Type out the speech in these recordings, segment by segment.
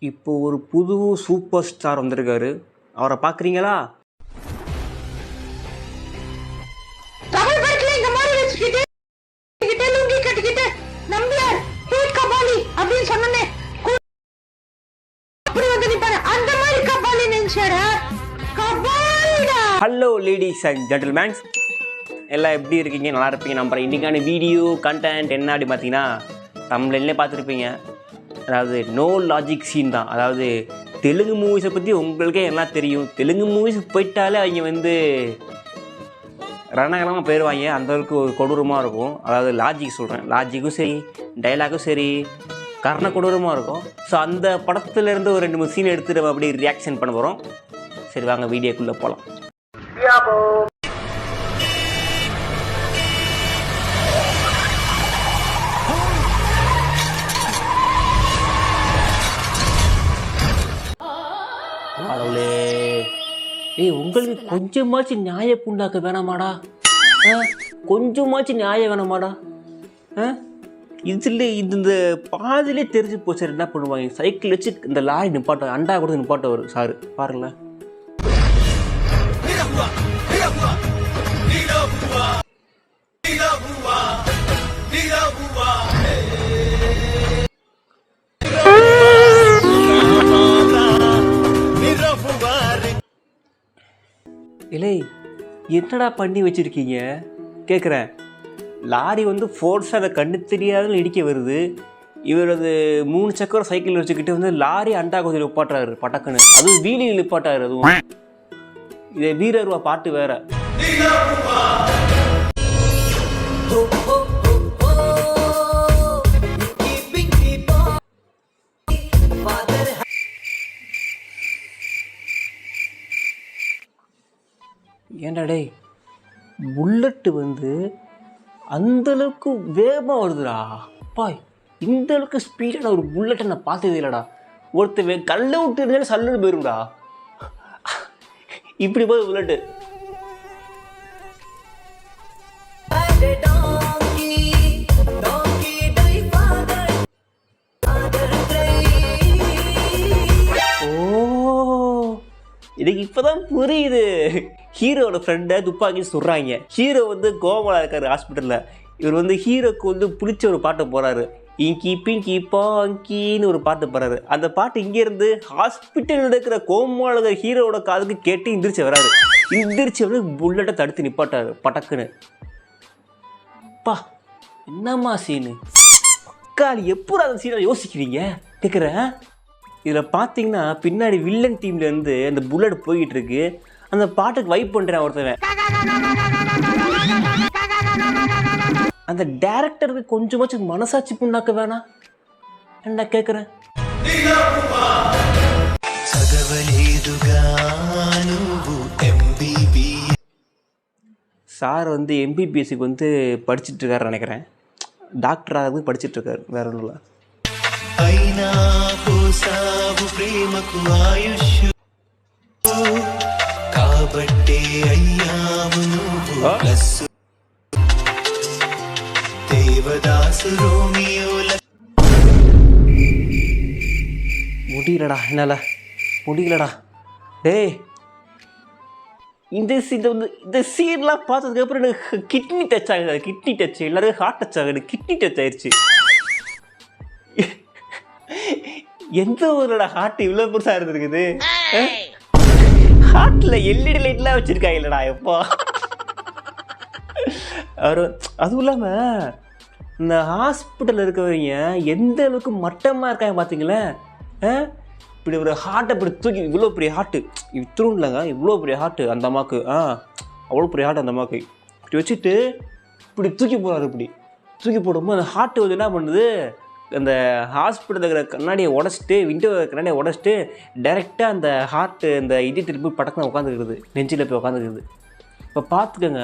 இப்போ ஒரு புது சூப்பர் ஸ்டார் வந்திருக்காரு. அவரை பார்க்குறீங்களா? ஹலோ லேடிஸ் அண்ட் ஜென்டில்மேன்ஸ், எல்லாம் எப்படி இருக்கீங்க? நல்லா இருப்பீங்க நம்புறேன். இன்றைக்கான வீடியோ கண்டென்ட் என்ன அப்படி பார்த்தீங்கன்னா, தமிழ்லேயே பார்த்துருப்பீங்க. அதாவது நோ லாஜிக் சீன் தான். அதாவது தெலுங்கு மூவிஸை பற்றி உங்களுக்கே எல்லாம் தெரியும். தெலுங்கு மூவிஸ் போயிட்டாலே அவங்க ரணகலமாக போயிடுவாங்க. அந்தளவுக்கு ஒரு கொடூரமாக இருக்கும். அதாவது லாஜிக் சொல்கிறேன், லாஜிக்கும் சரி, டைலாகும் சரி, கர்ண கொடூரமாக இருக்கும். ஸோ அந்த படத்துலேருந்து ஒரு 2-3 சீன் எடுத்து நம்ம அப்படி ரியாக்ஷன் பண்ண போகிறோம். சரி வாங்க வீடியோக்குள்ளே போகலாம். உங்களுக்கு கொஞ்சமாச்சு நியாய புண்டாக்க வேணாமாடா? கொஞ்சமாச்சு நியாயம் வேணாமாடா? இதில் இந்த பாதிலே தெரிஞ்சு போச்சு. என்ன பண்ணுவாங்க, சைக்கிள் வச்சு இந்த லாரி நிப்பாட்ட, அண்டா கொடுத்து நிப்பாட்ட வரும் சாரு. பாருங்களேன், இல்லை என்னடா பண்ணி வச்சுருக்கீங்க கேட்குறேன். லாரி ஃபோர்ஸாக அதை கண்ணு தெரியாதுன்னு இடிக்க வருது. இவரது 3 சக்கரம் சைக்கிள் வச்சுக்கிட்டு லாரி அண்டா கொஞ்சம் நிப்பாட்டுறாரு பட்டக்குன்னு. அதுவும் வீலில் நிப்பாட்டாரு. அதுவும் இதை வீரருவா பாட்டு வேற. ஏன்டா டே, புல்லட்டு அந்தளவுக்கு வேகமாக வருதுடா. அப்பா, இந்த அளவுக்கு ஸ்பீடான ஒரு புல்லட்டை நான் பார்த்ததே இல்லைடா. ஒருத்தர் கல்லை விட்டு இருந்தாலும் சல்லுன்னு போயிரும்டா. இப்படி போய் புல்லட்டு. எனக்கு இப்போதான் புரியுது. ஹீரோட ஃப்ரெண்டை துப்பாக்கி சொல்கிறாங்க. ஹீரோ கோவலா இருக்காரு ஹாஸ்பிட்டலில். இவர் ஹீரோக்கு பிடிச்ச ஒரு பாட்டை போகிறாரு. இங்கி பிங்கி பாங்கின்னு ஒரு பாட்டு போகிறாரு. அந்த பாட்டு இங்கேருந்து ஹாஸ்பிட்டலில் இருக்கிற கோமாள ஹீரோவோட காதுக்கு கேட்டு எந்திரிச்சு வராரு. எந்திரிச்சு புல்லட்டை தடுத்து நிப்பாட்டாரு பட்டக்குன்னு. பா, என்னம்மா சீனு காலி, எப்படி அந்த சீனை யோசிக்கிறீங்க கேட்குறேன். இதில் பார்த்தீங்கன்னா பின்னாடி வில்லன் டீம்லேருந்து அந்த புல்லட் போய்கிட்டு இருக்கு. அந்த பாட்டுக்கு வைப் பண்ணுறேன் ஒருத்தவன். அந்த டைரக்டருக்கு கொஞ்சமாச்சும் மனசாட்சி புண்ணாக்க வேணாம் என்ன கேட்குறேன். சார் எம்பிபிஎஸ்சிக்கு படிச்சுட்டு இருக்காரு நினைக்கிறேன். டாக்டராக படிச்சுட்டு இருக்காரு, வேற ஒன்றும் இல்லை. முடியலடா, என்னால முடியலடா. டேய், இந்த சீன்லாம் பார்த்ததுக்கு அப்புறம் எனக்கு கிட்னி டச் ஆகுது. கிட்னி டச் எல்லாரும் ஹார்ட் டச் ஆகுது. கிட்னி டச் ஆயிடுச்சு. எந்த ஊரோட ஹார்ட் இவ்வளோ பெருசாக இருந்திருக்குது? ஹார்ட்டில் எல்இடி லைட்லாம் வச்சுருக்காங்க இல்லைடா எப்போ. அதுவும் இல்லாமல் இந்த ஹாஸ்பிட்டலில் இருக்கிறவங்க எந்த அளவுக்கு மட்டமாக இருக்காங்க பார்த்தீங்களேன். இப்படி ஒரு ஹார்ட்டை இப்படி தூக்கி, இவ்வளோ பெரிய ஹார்ட்டு, இத்தரும் இல்லைங்க, இவ்வளோ பெரிய ஹார்ட்டு அந்த அம்மாவுக்கு. அவ்வளோ பெரிய ஹார்ட் அந்த அம்மாவுக்கு இப்படி வச்சுட்டு இப்படி தூக்கி போகிறாரு. இப்படி தூக்கி போடும்போது அந்த ஹார்ட்டு என்ன பண்ணுது, அந்த ஹாஸ்பிட்டலில் இருக்கிற கண்ணாடியை உடச்சிட்டு, விண்டோ கண்ணாடியை உடச்சிட்டு டைரெக்டாக அந்த ஹார்ட்டு அந்த இடிட்டு போய் படக்குன்னு உட்காந்துருக்குது, நெஞ்சில் போய் உட்காந்துருக்குது. இப்போ பார்த்துக்கோங்க,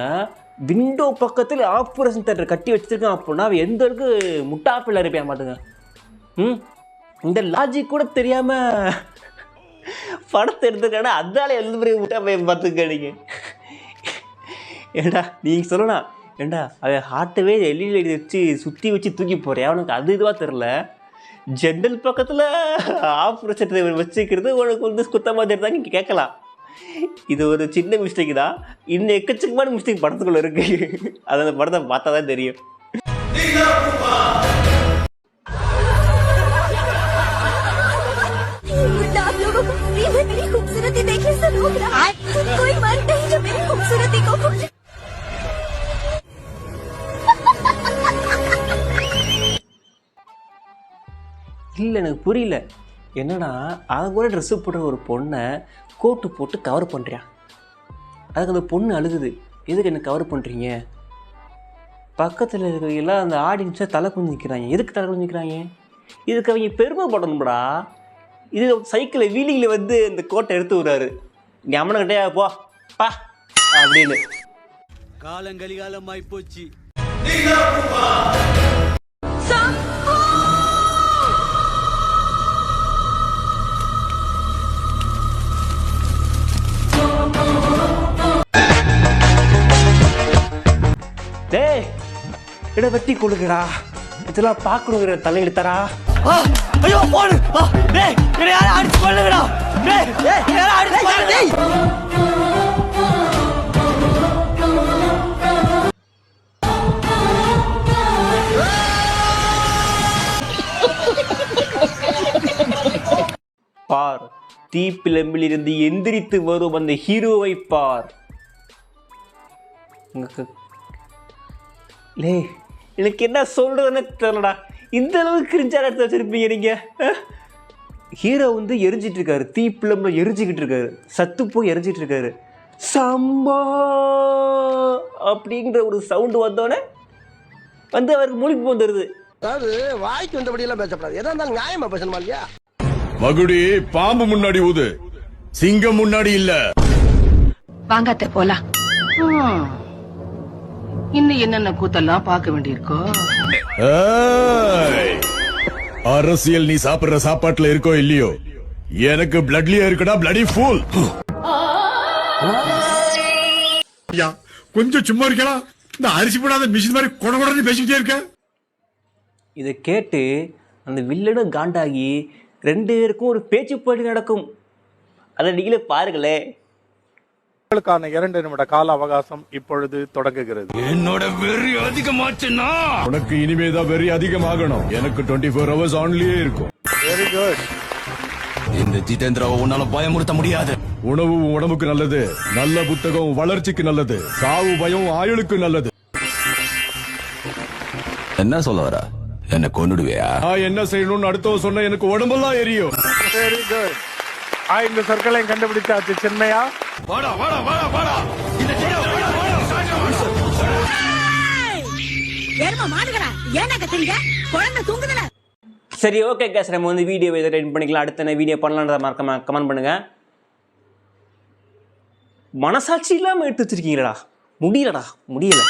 விண்டோ பக்கத்தில் ஆப்ரேஷன் தேட்டர் கட்டி வச்சுருக்கேன் அப்படின்னா அவன் எந்த அளவுக்கு முட்டாப்பில் இருப்பேன் பார்த்துங்க. இந்த லாஜிக் கூட தெரியாமல் படத்தை எடுத்துக்கானா, அதனால எந்த பெரிய முட்டாப்பையன் பார்த்துக்க நீங்கள். ஏடா நீங்கள் சொல்லலாம், ஏண்டா அவன் ஹார்ட்டவே எல்இடி வச்சு சுற்றி வச்சு தூக்கி போகிறேன், அவனுக்கு அது இதுவாக தெரில. ஜெண்டல் பக்கத்தில் ஆப்ரேஷன் வச்சுக்கிறது உனக்கு வந்து குத்தமாக தெரியுதாங்க இங்கே கேட்கலாம். இது ஒரு சின்ன மிஸ்டேக் தான். இன்னும் எக்கச்சக்கமான மிஸ்டேக் படத்துக்குள்ளே இருக்கு. அது அந்த படத்தை பார்த்தா தான் தெரியும். இல்லை எனக்கு புரியல என்னன்னா அதை கூட ட்ரெஸ்ஸு போடுற ஒரு பொண்ணை கோட்டு போட்டு கவர் பண்ணுறியா. அதுக்கு அந்த பொண்ணு அழுகுது, எதுக்கு என்ன கவர் பண்ணுறீங்க? பக்கத்தில் இருக்கிறவங்கெல்லாம் அந்த ஆடியன்ஸை தலை குஞ்சு நிற்கிறாங்க. எதுக்கு தலை குஞ்சு நிற்கிறாங்க? இதுக்கு அவங்க பெருமைப்படணும்டா. இது சைக்கிளில் வீலிங்கில் வந்து இந்த கோட்டை எடுத்து விடுறாரு. நீ அம்மனக்கிட்டே போ பா அப்படின்னு. காலங்கலிகாலமாய் போச்சு. டேய் இட வெட்டி கொடுக்குறா, இதெல்லாம் பார்க்கணுங்கிற தலையெடுத்தாரா. ஐயோ போடு. டேய் என்ன யார அடிச்சு கொல்லுங்கடா. டேய் யார அடிச்சு கொல்லு டேய். பார், தீப்பிழம்பிலிருந்து எந்திரித்து வரும் அந்த ஹீரோவை பார். லே எனக்கு என்ன சொல்றதுன்னு தெரியலடா. இந்த அளவுக்கு கிரிஞ்சாக எடுத்து வச்சிருப்பீங்க நீங்கள். ஹீரோ வந்து எரிஞ்சிட்டு இருக்காரு, தீப்பிழம்புல எரிஞ்சிக்கிட்டு இருக்காரு, சத்து போய் எரிஞ்சிட்டு இருக்காரு. சம்பா அப்படிங்கிற ஒரு சவுண்டு வந்தோடனே வந்து அவருக்கு மூலிக்கு வந்துடுது. அதாவது வாய்க்கு வந்தபடியெல்லாம் பேசப்படாது. எதா இருந்தாலும் நியாயமா பேசணுமா இல்லையா? மகுடி பாம்பு முன்னாடி ஊது, சிங்கம் முன்னாடி இல்ல. வாங்காத்த போலாம். இன்னும் என்னென்ன கூத்தெல்லாம் பார்க்க வேண்டியிருக்கோ. அரசியல் நீ சாப்பிடுற சாப்பாட்டுல இருக்கோ இல்லையோ, எனக்கு பிளட்லியா இருக்குடா. Bloody fool. கொஞ்சம் சும்மா இருக்கலாம். இந்த அரிசி போடாத மிஷின் மாதிரி கொடன்னு பேசிக்கிட்டே இருக்க. இதை கேட்டு அந்த வில்லனும் காண்டாகி 2 பேருக்கும் ஒரு பேச்சு போட்டி நடக்கும். அதை நீங்களே பாருங்களே. 2 நிமிட கால அவகாசம் இப்பொழுது தொடங்குகிறது. என்னோட வெறி அதிகமாச்சுன்னா உனக்கு இனிமேதான் வெறி அதிகமாகணும். எனக்கு 24 hours ஆன்லயே இருக்கும். Very good. இந்த ஜிதேந்திராவை உன்னால பயமுறுத்த முடியாது. உணவு உடம்புக்கு நல்லது, நல்ல புத்தகம் வளர்ச்சிக்கு நல்லது, சாவு பயம் ஆயுளுக்கு நல்லது. என்ன சொல்ல வர? என்ன கொன்னுடுவியா? நான் என்ன செய்யணும்னு அடுத்தவன் சொன்ன எனக்கு உடம்பெல்லாம் எரியும். Very good. 5 சொற்களையும் கண்டுபிடிச்சாச்சு. சின்மையா வாடா வாடா வாடா வாடா. சரி ஓகே கேஸ், நம்ம வந்து வீடியோ இதை ரெடி பண்ணிக்கலாம். அடுத்த என்ன வீடியோ பண்ணலான்றத மறக்காம கமெண்ட் பண்ணுங்க. மனசாட்சி இல்லாமல் எடுத்து வச்சிருக்கீங்களா? முடியலடா, முடியல.